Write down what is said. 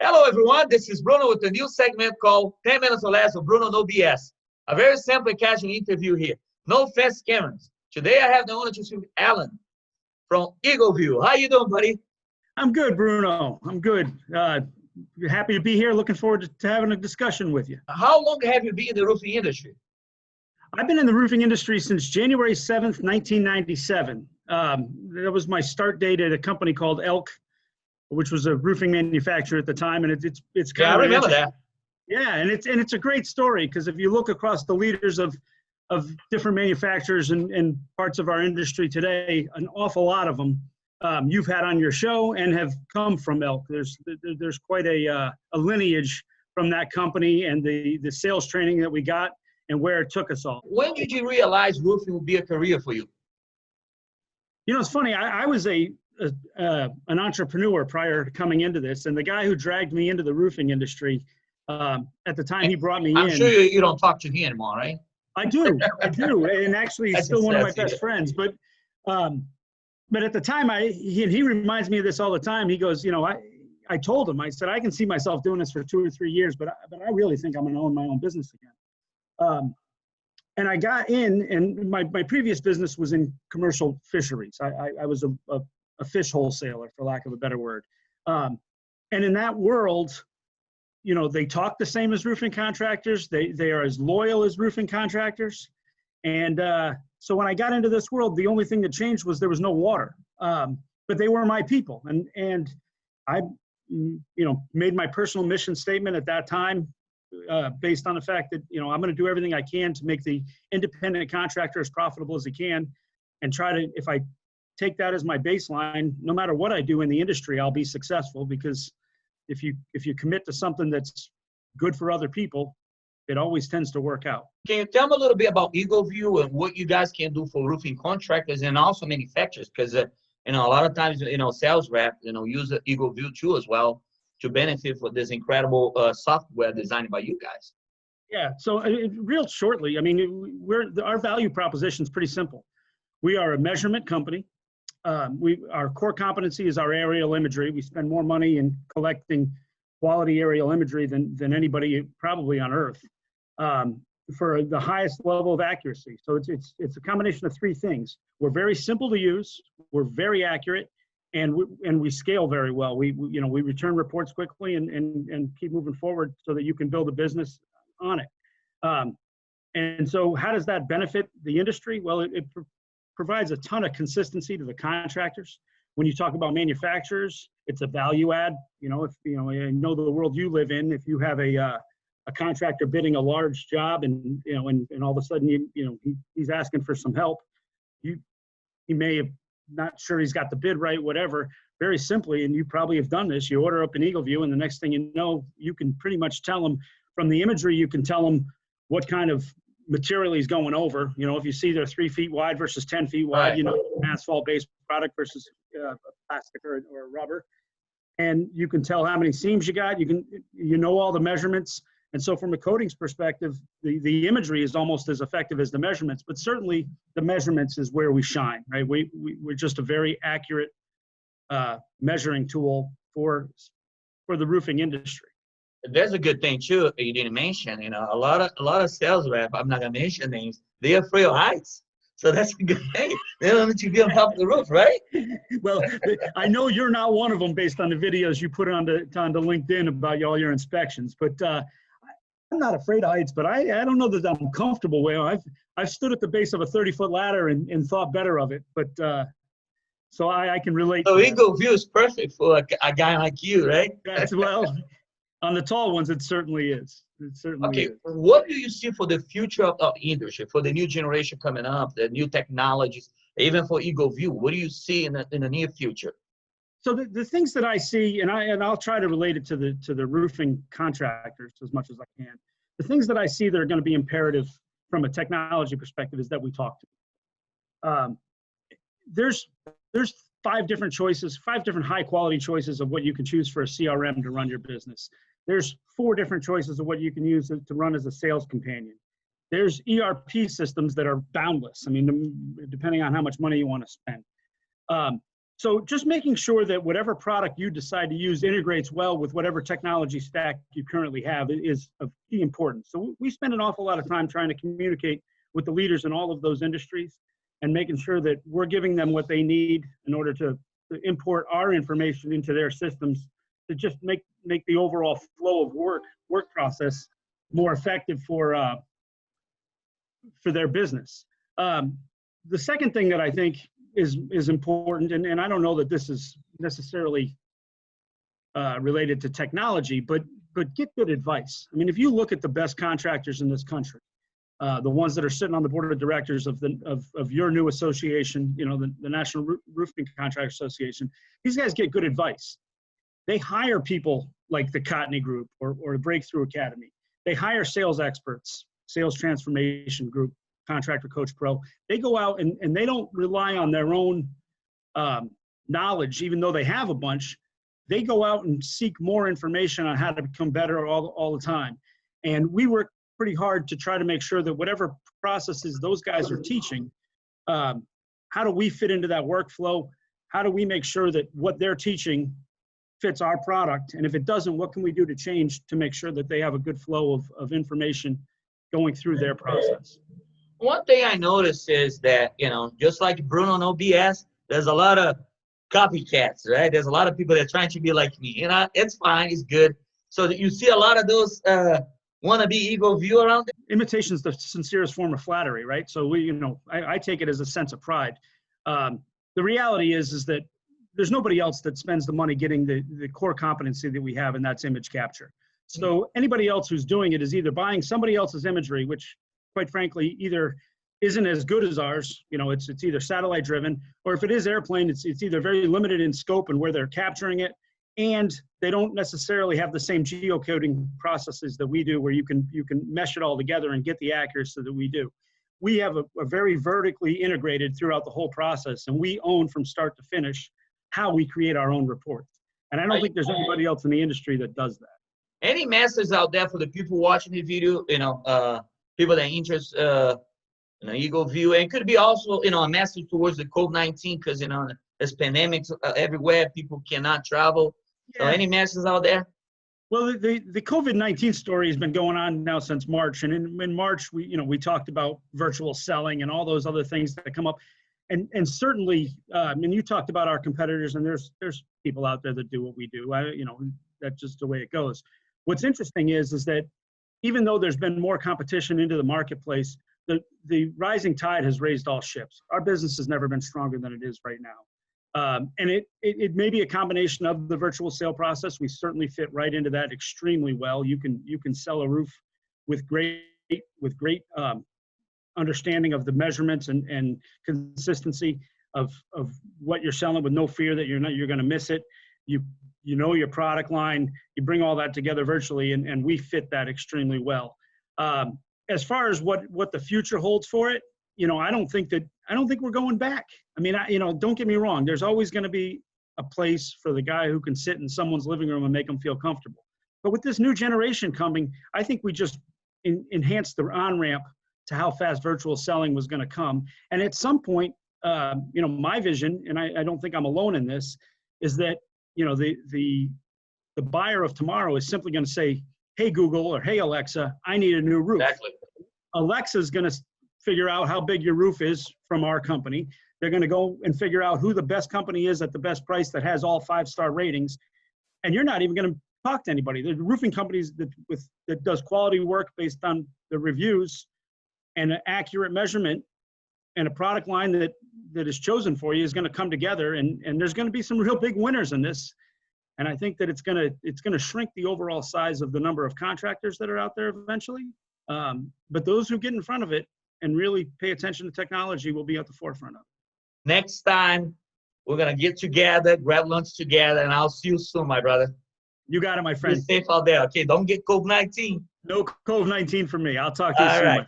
Hello, everyone. This is Bruno with a new segment called 10 Minutes or Less of Bruno No BS. A very simple and casual interview here. No fast cameras. Today, I have the honor to speak with Allan from EagleView. How you doing, buddy? I'm good, Bruno. I'm good. Happy to be here. Looking forward to having a discussion with you. How long have you been in the roofing industry? I've been in the roofing industry since January 7th, 1997. That was my start date at a company called Elk, which was a roofing manufacturer at the time, and it's kind of I remember that. Yeah, and it's a great story because if you look across the leaders of different manufacturers and parts of our industry today, an awful lot of them you've had on your show and have come from Elk. There's quite a lineage from that company and the sales training that we got and where it took us all. When did you realize roofing would be a career for you? You know, it's funny. I was an entrepreneur prior to coming into this, and the guy who dragged me into the roofing industry, at the time he brought me in. I'm sure you don't talk to him anymore, right? I do, and actually he's still one of my best friends. But at the time, he reminds me of this all the time. He goes, you know, I told him, I said, I can see myself doing this for 2 or 3 years, but I really think I'm going to own my own business again. And I got in, and my previous business was in commercial fisheries. I was a fish wholesaler, for lack of a better word. And in that world, you know, they talk the same as roofing contractors. They are as loyal as roofing contractors. And so when I got into this world, the only thing that changed was there was no water. But they were my people. And I, you know, made my personal mission statement at that time based on the fact that, you know, I'm going to do everything I can to make the independent contractor as profitable as he can and try to, if I take that as my baseline, no matter what I do in the industry, I'll be successful, because if you commit to something that's good for other people, it always tends to work out. Can you tell me a little bit about EagleView and what you guys can do for roofing contractors and also manufacturers? Because, you know, a lot of times, you know, sales rep, you know, use the EagleView too as well to benefit for this incredible software designed by you guys. Yeah, so real shortly, I mean, our value proposition is pretty simple. We are a measurement company. Our core competency is our aerial imagery. We spend more money in collecting quality aerial imagery than anybody probably on earth for the highest level of accuracy. So it's a combination of 3 things. We're very simple to use. We're very accurate. And we scale very well. We return reports quickly and keep moving forward so that you can build a business on it. And so how does that benefit the industry? Well, it provides a ton of consistency to the contractors. When you talk about manufacturers, it's a value add. You know, if you know the world you live in, if you have a contractor bidding a large job and all of a sudden he's asking for some help, he may have not sure he's got the bid right, whatever. Very simply, and you probably have done this, you order up an EagleView, and the next thing you know, you can pretty much tell them from the imagery, you can tell them what kind of material he's going over. You know, if you see they're 3 feet wide versus 10 feet wide, you know, an asphalt-based product versus plastic or rubber. And you can tell how many seams you got. You know all the measurements. And so from a coatings perspective, the imagery is almost as effective as the measurements, but certainly the measurements is where we shine, right? We're just a very accurate measuring tool for the roofing industry. There's a good thing too you didn't mention. You know, a lot of sales rep, I'm not gonna mention names, they're afraid of heights. So that's a good thing. They don't let you be on top of the roof, right? Well, I know you're not one of them based on the videos you put onto LinkedIn about all your inspections, but I'm not afraid of heights, but I don't know that I'm comfortable with. I've stood at the base of a 30-foot ladder and thought better of it, but so I can relate. So EagleView is perfect for a guy like you, right? That's, well, on the tall ones, it certainly is. It certainly is. What do you see for the future of the industry, for the new generation coming up, the new technologies, even for EagleView? What do you see in the near future? So the things that I see, and I'll try to relate it to the roofing contractors as much as I can. The things that I see that are going to be imperative from a technology perspective is that we talk to. There's 5 different choices, 5 different high quality choices of what you can choose for a CRM to run your business. There's 4 different choices of what you can use to run as a sales companion. There's ERP systems that are boundless. I mean, depending on how much money you want to spend. So just making sure that whatever product you decide to use integrates well with whatever technology stack you currently have is of key importance. So we spend an awful lot of time trying to communicate with the leaders in all of those industries and making sure that we're giving them what they need in order to import our information into their systems to just make the overall flow of work process more effective for their business. The second thing that I think is important, and I don't know that this is necessarily related to technology, but get good advice. I mean, if you look at the best contractors in this country, the ones that are sitting on the board of directors of your new association, you know, the National Roofing Contractor Association, these guys get good advice. They hire people like the Cottney Group or the Breakthrough Academy. They hire sales experts, Sales Transformation Group, Contractor Coach Pro. They go out and they don't rely on their own knowledge, even though they have a bunch. They go out and seek more information on how to become better all the time. And we work pretty hard to try to make sure that whatever processes those guys are teaching, how do we fit into that workflow? How do we make sure that what they're teaching fits our product? And if it doesn't, what can we do to change to make sure that they have a good flow of information going through their process? One thing I noticed is that, you know, just like Bruno No BS, there's a lot of copycats, right? There's a lot of people that are trying to be like me. You know, it's fine, it's good. So that you see a lot of those wannabe EagleView around there. Imitation is the sincerest form of flattery, right? So I take it as a sense of pride. The reality is that there's nobody else that spends the money getting the core competency that we have, and that's image capture. So anybody else who's doing it is either buying somebody else's imagery, which quite frankly either isn't as good as ours, you know, it's either satellite driven, or if it is airplane, it's either very limited in scope and where they're capturing it, and they don't necessarily have the same geocoding processes that we do, where you can mesh it all together and get the accuracy that we do. We have a very vertically integrated throughout the whole process, and we own from start to finish how we create our own reports. And I don't think there's anybody else in the industry that does that. Any message out there for the people watching the video, you know, people that are interested in EagleView, and it could be also, you know, a message towards the COVID-19, because, you know, there's pandemics everywhere, people cannot travel. Yeah. So any messages out there? Well, the COVID-19 story has been going on now since March, and in March we talked about virtual selling and all those other things that come up, and certainly, and you talked about our competitors, and there's people out there that do what we do. That's just the way it goes. What's interesting is that even though there's been more competition into the marketplace, the rising tide has raised all ships. Our business has never been stronger than it is right now. And it may be a combination of the virtual sale process. We certainly fit right into that extremely well. You can sell a roof with great understanding of the measurements and consistency of what you're selling, with no fear that you're going to miss it. You know your product line. You bring all that together virtually, and we fit that extremely well. As far as what the future holds for it, I don't think we're going back. I mean, don't get me wrong. There's always going to be a place for the guy who can sit in someone's living room and make them feel comfortable. But with this new generation coming, I think we just enhanced the on-ramp to how fast virtual selling was going to come. And at some point, my vision, and I don't think I'm alone in this, is that, the buyer of tomorrow is simply going to say, hey, Google, or hey, Alexa, I need a new roof. Exactly. Alexa's going to figure out how big your roof is from our company. They're going to go and figure out who the best company is at the best price that has all 5-star ratings. And you're not even going to talk to anybody. The roofing companies that does quality work based on the reviews and an accurate measurement and a product line that is chosen for you is going to come together. And there's going to be some real big winners in this. And I think that it's going to shrink the overall size of the number of contractors that are out there eventually. But those who get in front of it and really pay attention to technology will be at the forefront of it. Next time, we're going to get together, grab lunch together, and I'll see you soon, my brother. You got it, my friend. Be safe out there. Okay, don't get COVID-19. No COVID-19 for me. I'll talk to you soon. All right.